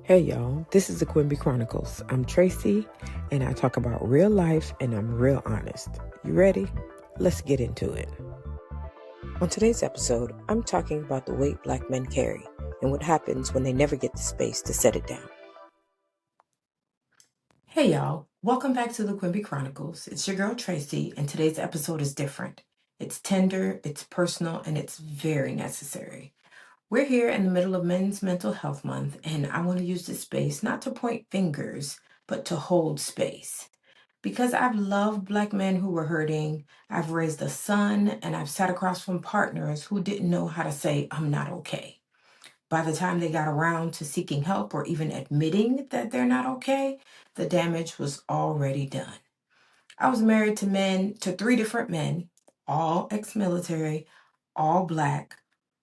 Hey y'all, this is the Quimby Chronicles. I'm Traci and I talk about real life and I'm real honest. You ready? Let's get into it. On today's episode, I'm talking about the weight Black men carry and what happens when they never get the space to set it down. Hey y'all, welcome back to the Quimby Chronicles. It's your girl Traci and today's episode is different. It's tender, it's personal, and it's very necessary. We're here in the middle of Men's Mental Health Month, and I want to use this space not to point fingers, but to hold space. Because I've loved Black men who were hurting, I've raised a son, and I've sat across from partners who didn't know how to say, I'm not okay. By the time they got around to seeking help or even admitting that they're not okay, the damage was already done. I was married to 3 different men, all ex-military, all Black,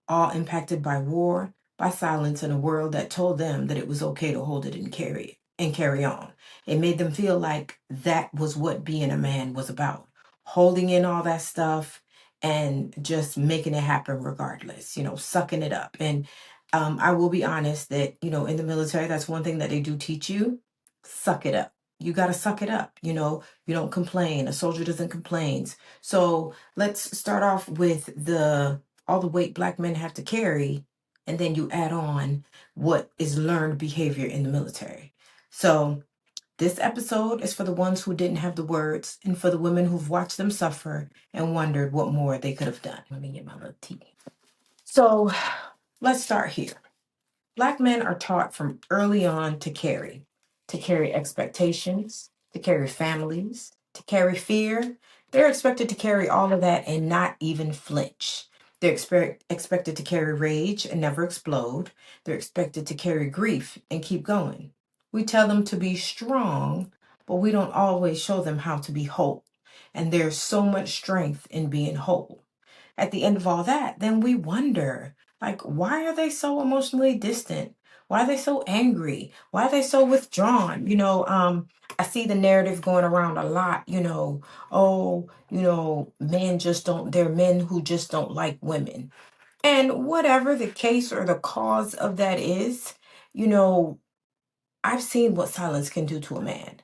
all impacted by war, by silence in a world that told them that it was okay to hold it and carry on. It made them feel like that was what being a man was about, holding in all that stuff and just making it happen regardless, sucking it up. And I will be honest that, in the military, that's one thing that they do teach you, suck it up. You got to suck it up. You don't complain. A soldier doesn't complain. So let's start off with all the weight Black men have to carry, and then you add on what is learned behavior in the military. So this episode is for the ones who didn't have the words and for the women who've watched them suffer and wondered what more they could have done. Let me get my little tea. So let's start here. Black men are taught from early on to carry expectations, to carry families, to carry fear. They're expected to carry all of that and not even flinch. They're expected to carry rage and never explode. They're expected to carry grief and keep going. We tell them to be strong, but we don't always show them how to be whole. And there's so much strength in being whole. At the end of all that, then we wonder, like, why are they so emotionally distant? Why are they so angry? Why are they so withdrawn? I see the narrative going around a lot, men just don't, they're men who just don't like women. And whatever the case or the cause of that is, I've seen what silence can do to a man.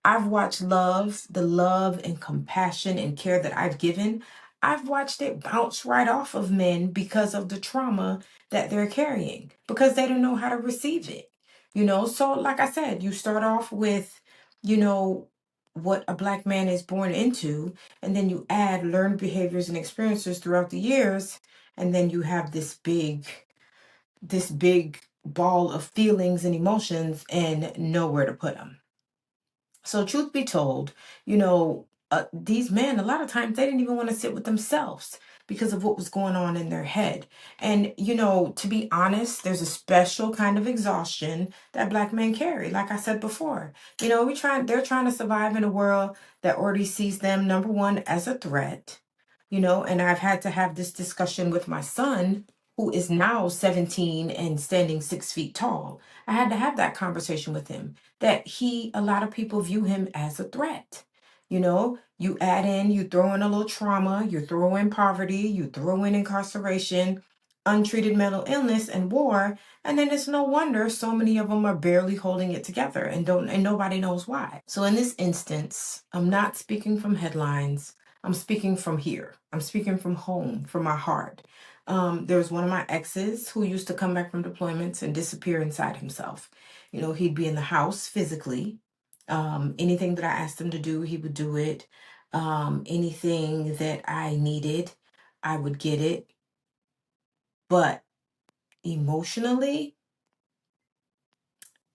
I've watched the love and compassion and care that I've given. I've watched it bounce right off of men because of the trauma that they're carrying, because they don't know how to receive it. So like I said, you start off with, you know, what a Black man is born into, and then you add learned behaviors and experiences throughout the years, and then you have this big ball of feelings and emotions and nowhere to put them. So, truth be told, these men, a lot of times, they didn't even want to sit with themselves because of what was going on in their head. And, to be honest, there's a special kind of exhaustion that Black men carry. Like I said before, they're trying to survive in a world that already sees them, number one, as a threat, and I've had to have this discussion with my son, who is now 17 and standing 6 feet tall. I had to have that conversation with him that a lot of people view him as a threat. You throw in a little trauma, you throw in poverty, you throw in incarceration, untreated mental illness, and war, and then it's no wonder so many of them are barely holding it together and nobody knows why. So in this instance, I'm not speaking from headlines. I'm speaking from here. I'm speaking from home, from my heart. There's one of my exes who used to come back from deployments and disappear inside himself. He'd be in the house physically. Anything that I asked him to do, he would do it. Anything that I needed, I would get it. But emotionally,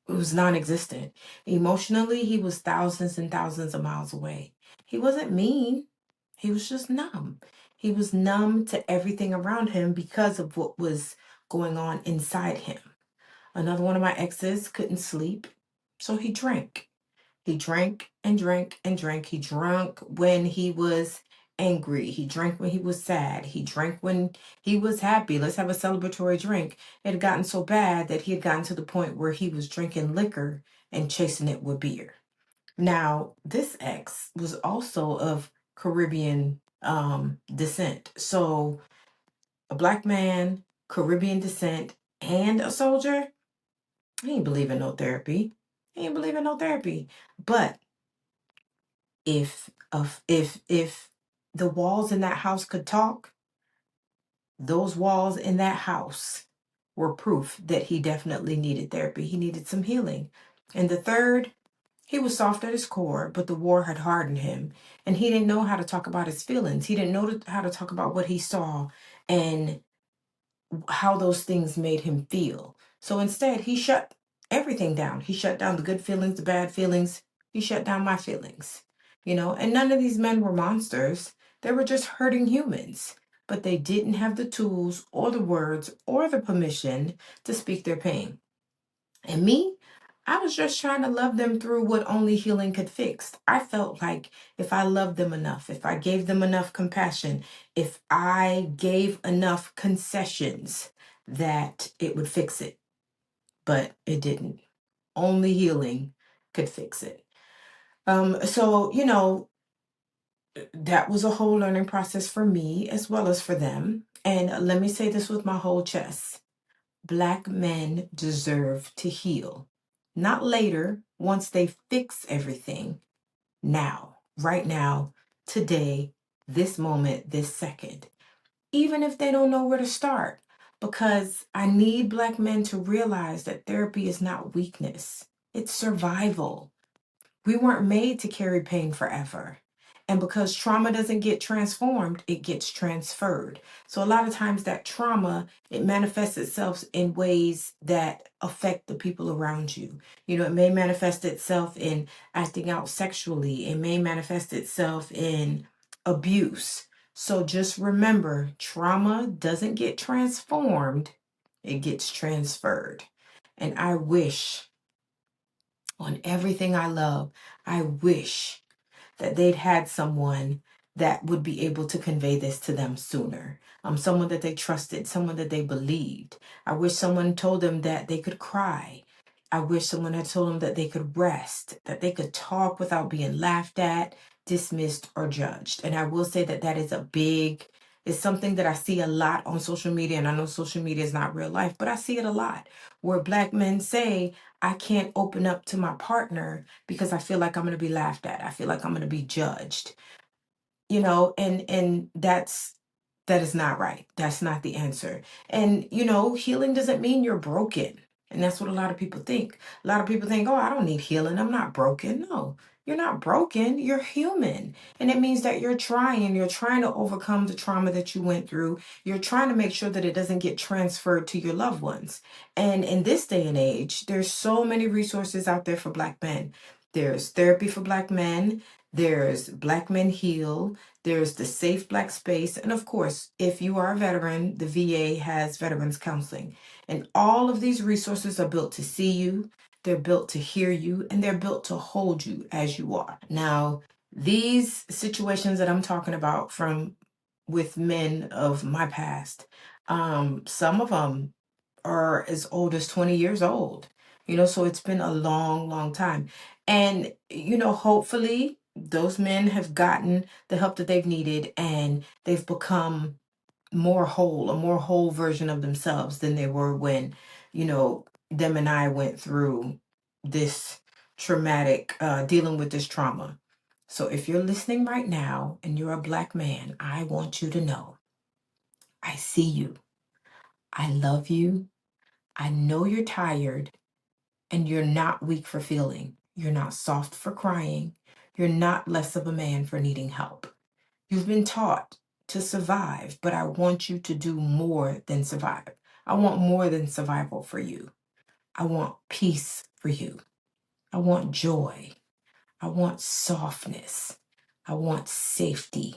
it was non-existent. Emotionally, he was thousands and thousands of miles away. He wasn't mean. He was just numb. He was numb to everything around him because of what was going on inside him. Another one of my exes couldn't sleep, so he drank. He drank and drank and drank. He drank when he was angry. He drank when he was sad. He drank when he was happy. Let's have a celebratory drink. It had gotten so bad that he had gotten to the point where he was drinking liquor and chasing it with beer. Now, this ex was also of Caribbean descent. So, a Black man, Caribbean descent, and a soldier. He ain't believe in no therapy. He ain't believe in no therapy. But if the walls in that house could talk, those walls in that house were proof that he definitely needed therapy. He needed some healing. And the third, he was soft at his core, but the war had hardened him. And he didn't know how to talk about his feelings. He didn't know how to talk about what he saw and how those things made him feel. So instead, he shut everything down. He shut down the good feelings, the bad feelings. He shut down my feelings, and none of these men were monsters. They were just hurting humans, but they didn't have the tools or the words or the permission to speak their pain. And me, I was just trying to love them through what only healing could fix. I felt like if I loved them enough, if I gave them enough compassion, if I gave enough concessions, that it would fix it. But it didn't. Only healing could fix it. So, that was a whole learning process for me as well as for them. And let me say this with my whole chest. Black men deserve to heal. Not later, once they fix everything. Now, right now, today, this moment, this second. Even if they don't know where to start. Because I need Black men to realize that therapy is not weakness, it's survival. We weren't made to carry pain forever. And because trauma doesn't get transformed, it gets transferred. So a lot of times that trauma, it manifests itself in ways that affect the people around you. It may manifest itself in acting out sexually. It may manifest itself in abuse. So just remember, trauma doesn't get transformed, it gets transferred. And I wish on everything I love, I wish that they'd had someone that would be able to convey this to them sooner. Someone that they trusted, someone that they believed. I wish someone told them that they could cry. I wish someone had told them that they could rest, that they could talk without being laughed at, dismissed, or judged. And I will say that that is it's something that I see a lot on social media. And I know social media is not real life, but I see it a lot where Black men say, I can't open up to my partner because I feel like I'm going to be laughed at. I feel like I'm going to be judged. And that is not right. That's not the answer. And healing doesn't mean you're broken. And that's what a lot of people think. A lot of people think, oh, I don't need healing. I'm not broken. No, you're not broken. You're human. And it means that you're trying to overcome the trauma that you went through. You're trying to make sure that it doesn't get transferred to your loved ones. And in this day and age, there's so many resources out there for Black men. There's therapy for Black men. There's Black Men Heal. There's the Safe Black Space. And of course, if you are a veteran, the VA has veterans counseling. And all of these resources are built to see you, they're built to hear you, and they're built to hold you as you are. Now, these situations that I'm talking about with men of my past, some of them are as old as 20 years old. So it's been a long, long time. And, hopefully those men have gotten the help that they've needed and they've become a more whole version of themselves than they were when, them and I went through this traumatic, dealing with this trauma. So if you're listening right now and you're a Black man, I want you to know, I see you. I love you. I know you're tired and you're not weak for feeling. You're not soft for crying. You're not less of a man for needing help. You've been taught to survive, but I want you to do more than survive. I want more than survival for you. I want peace for you. I want joy. I want softness. I want safety.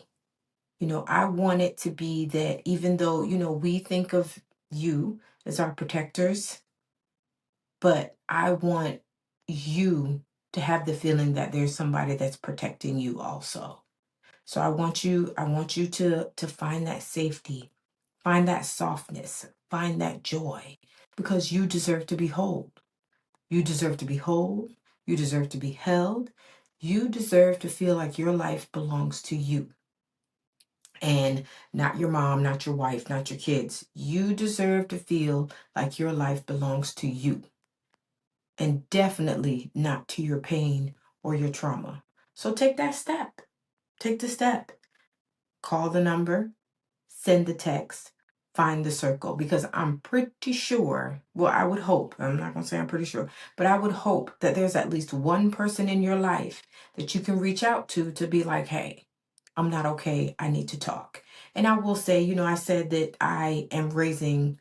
I want it to be that even though, we think of you as our protectors, but I want you to have the feeling that there's somebody that's protecting you also. So I want you to find that safety, find that softness, find that joy, because you deserve to be whole. You deserve to be whole. You deserve to be held. You deserve to feel like your life belongs to you and not your mom, not your wife, not your kids. You deserve to feel like your life belongs to you. and definitely not to your pain or your trauma. So take that step. Take the step. Call the number, send the text, find the circle, because I'm pretty sure, well, I would hope, I'm not going to say I'm pretty sure, but I would hope that there's at least one person in your life that you can reach out to be like, hey, I'm not okay. I need to talk. And I will say, I said that I am raising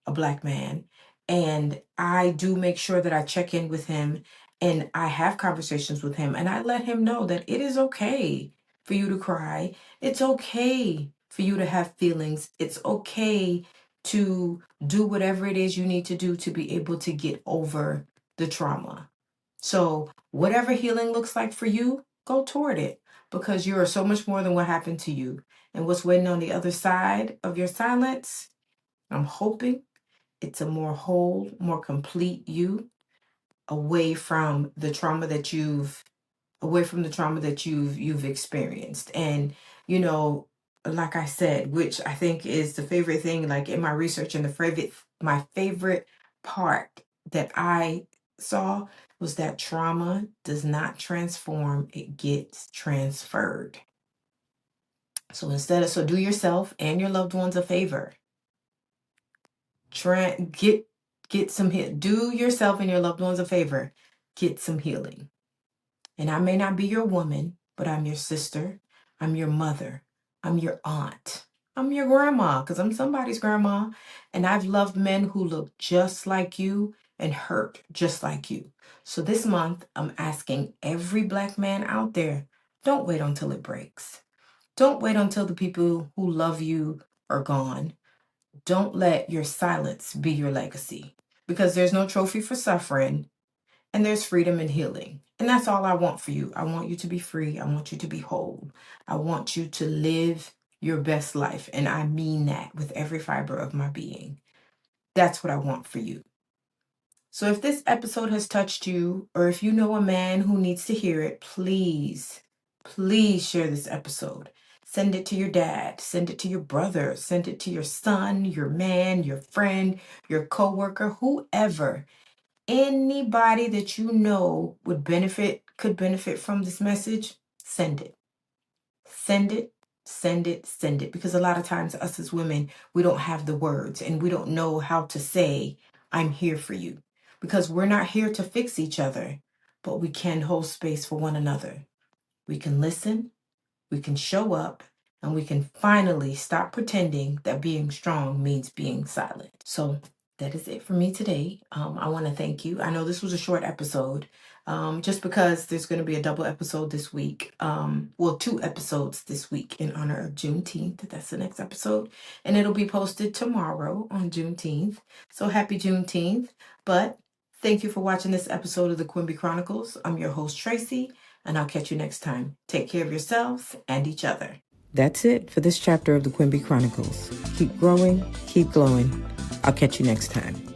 a Black man, and I do make sure that I check in with him and I have conversations with him, and I let him know that it is okay for you to cry. It's okay for you to have feelings. It's okay to do whatever it is you need to do to be able to get over the trauma. So whatever healing looks like for you, go toward it, because you are so much more than what happened to you. And what's waiting on the other side of your silence, I'm hoping it's a more whole, more complete you, away from the trauma that you've experienced. And like I said, which I think is the favorite thing, like in my research, and my favorite part that I saw was that trauma does not transform, it gets transferred. So do yourself and your loved ones a favor. Get some heal. Do yourself and your loved ones a favor. Get some healing. And I may not be your woman, but I'm your sister. I'm your mother. I'm your aunt. I'm your grandma, because I'm somebody's grandma. And I've loved men who look just like you and hurt just like you. So this month, I'm asking every Black man out there, don't wait until it breaks. Don't wait until the people who love you are gone. Don't let your silence be your legacy, because there's no trophy for suffering, and there's freedom and healing. And that's all I want for you. I want you to be free. I want you to be whole. I want you to live your best life. And I mean that with every fiber of my being. That's what I want for you. So if this episode has touched you, or if you know a man who needs to hear it, please share this episode. Send it to your dad, send it to your brother, send it to your son, your man, your friend, your coworker, whoever. Anybody that you know could benefit from this message, send it. Send it, send it, send it. Because a lot of times us as women, we don't have the words, and we don't know how to say, I'm here for you. Because we're not here to fix each other, but we can hold space for one another. We can listen, we can show up, and we can finally stop pretending that being strong means being silent. So that is it for me today. I want to thank you. I know this was a short episode, just because there's going to be a double episode this week. 2 episodes this week in honor of Juneteenth. That's the next episode. And it'll be posted tomorrow on Juneteenth. So happy Juneteenth. But thank you for watching this episode of the Quimby Chronicles. I'm your host, Traci, and I'll catch you next time. Take care of yourselves and each other. That's it for this chapter of the Quimby Chronicles. Keep growing, keep glowing. I'll catch you next time.